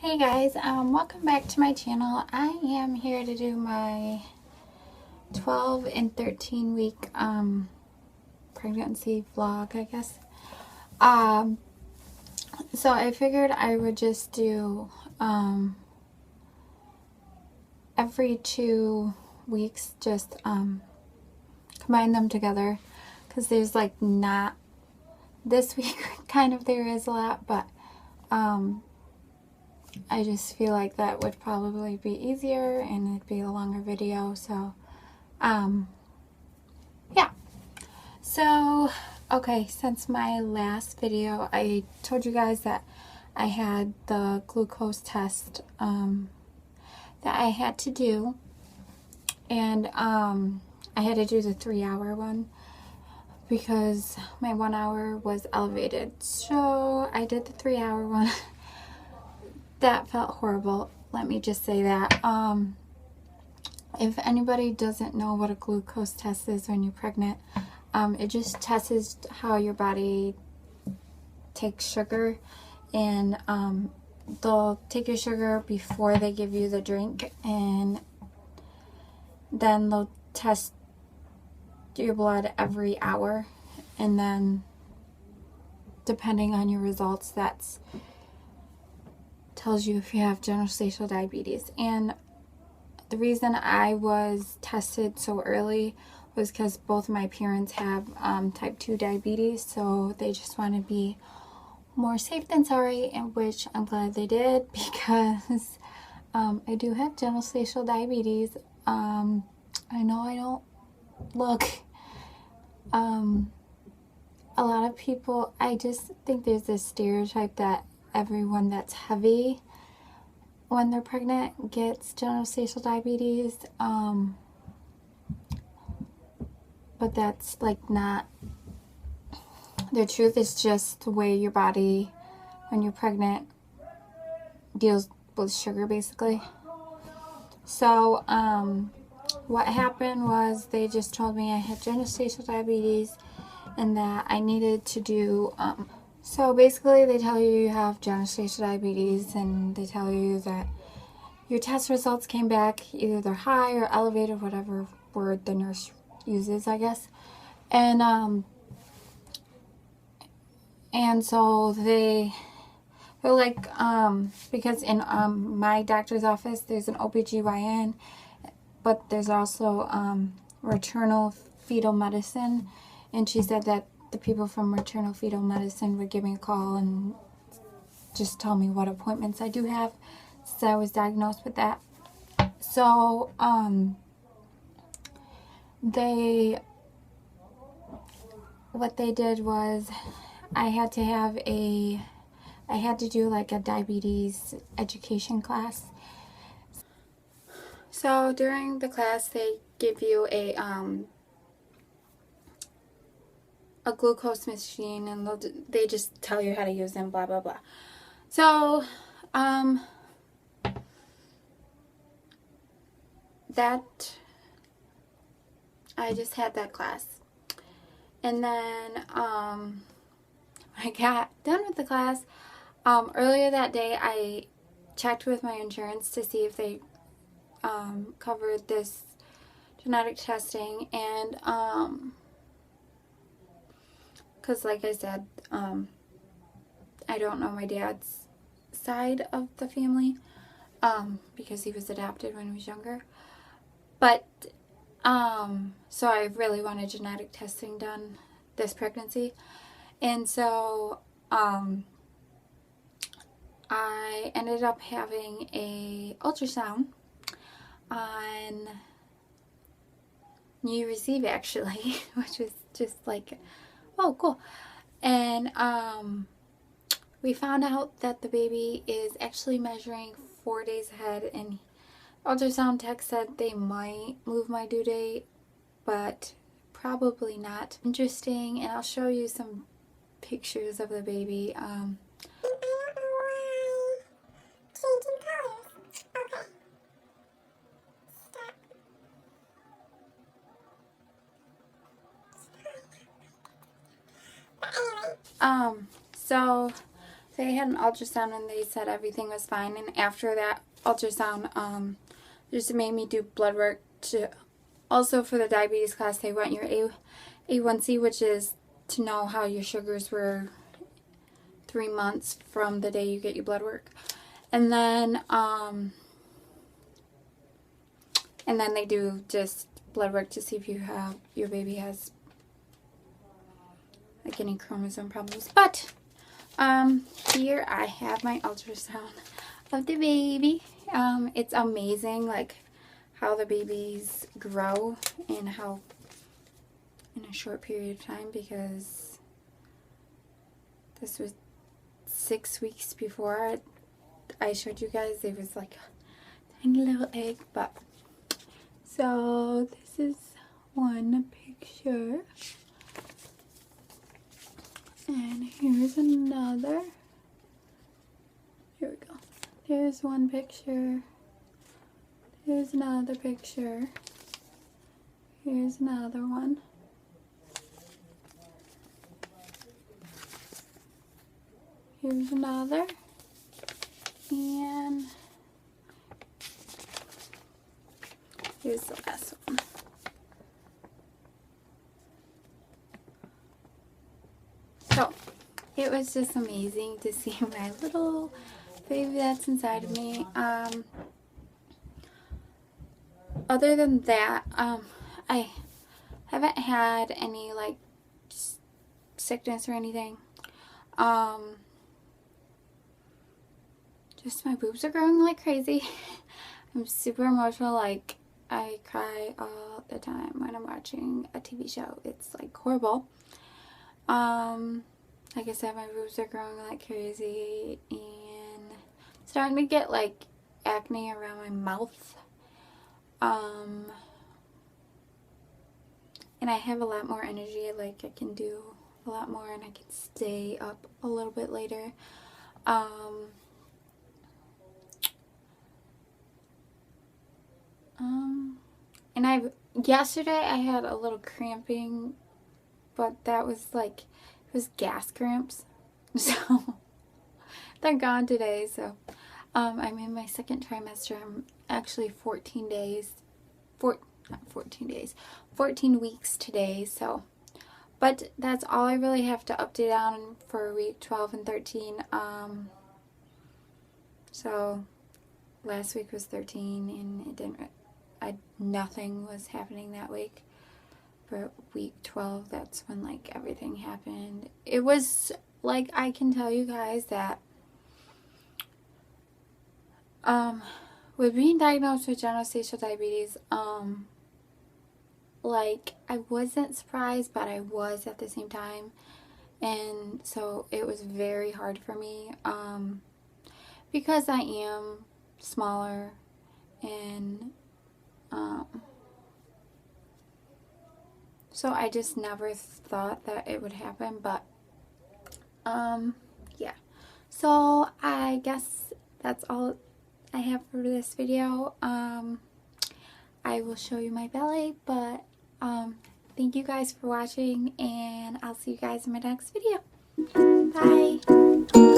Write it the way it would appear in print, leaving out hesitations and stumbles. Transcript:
Hey guys, welcome back to my channel. I am here to do my 12 and 13 week pregnancy vlog, I guess. So I figured I would just do every 2 weeks, just combine them together, because there's like not this week kind of there is a lot, but I just feel like that would probably be easier and it'd be a longer video. So yeah. So okay, since my last video I told you guys that I had the glucose test that I had to do, and I had to do the 3-hour one because my 1 hour was elevated. So I did the 3-hour one. That felt horrible, let me just say that. If anybody doesn't know what a glucose test is when you're pregnant, it just tests how your body takes sugar, and they'll take your sugar before they give you the drink, and then they'll test your blood every hour, and then depending on your results, that's tells you if you have gestational diabetes. And the reason I was tested so early was because both my parents have type 2 diabetes, so they just want to be more safe than sorry, and which I'm glad they did, because I do have gestational diabetes. I know I don't look a lot of people, I just think there's this stereotype that everyone that's heavy when they're pregnant gets gestational diabetes, but that's like not the truth. It's just the way your body when you're pregnant deals with sugar, basically. So what happened was they just told me I had gestational diabetes and that I needed to do so basically they tell you have gestational diabetes, and they tell you that your test results came back either they're high or elevated, whatever word the nurse uses, I guess. And so they're like, because in my doctor's office there's an OBGYN, but there's also maternal fetal medicine, and she said that the people from maternal fetal medicine would give me a call and just tell me what appointments I do have, since I was diagnosed with that. So what they did was I had to do like a diabetes education class. So during the class they give you a glucose machine, and they just tell you how to use them, blah blah blah. So that I just had that class, and then I got done with the class. Earlier that day I checked with my insurance to see if they covered this genetic testing, and because like I said, I don't know my dad's side of the family, because he was adopted when he was younger. But so I really wanted genetic testing done this pregnancy, and so I ended up having a ultrasound on New Year's Eve, actually, which was just like, oh cool. And we found out that the baby is actually measuring 4 days ahead, and ultrasound tech said they might move my due date, but probably not. Interesting, and I'll show you some pictures of the baby. So they had an ultrasound and they said everything was fine. And after that ultrasound, just made me do blood work to, also for the diabetes class, they want your A1C, which is to know how your sugars were 3 months from the day you get your blood work. And then they do just blood work to see if your baby has like any chromosome problems. But here I have my ultrasound of the baby. It's amazing, like how the babies grow and how in a short period of time, because this was 6 weeks before I showed you guys. It was like a tiny little egg. But so this is one picture, and here's another. Here we go. There's one picture. Here's another picture. Here's another one. Here's another. And here's the last one. So it was just amazing to see my little baby that's inside of me. Other than that, I haven't had any like sickness or anything. Just my boobs are growing like crazy. I'm super emotional. Like, I cry all the time when I'm watching a TV show. It's like horrible. Like I said, my boobs are growing like crazy and starting to get like acne around my mouth. And I have a lot more energy. Like, I can do a lot more and I can stay up a little bit later. And yesterday I had a little cramping, but that was like, it was gas cramps. So they're gone today. So I'm in my second trimester. I'm actually 14 weeks today. So, but that's all I really have to update on for week 12 and 13. So last week was 13 and it didn't, nothing was happening that week. But week 12, that's when like everything happened. It was like, I can tell you guys that with being diagnosed with gestational diabetes, like, I wasn't surprised, but I was at the same time. And so it was very hard for me, because I am smaller, and so I just never thought that it would happen. But yeah, so I guess that's all I have for this video. I will show you my belly, but thank you guys for watching, and I'll see you guys in my next video. Bye.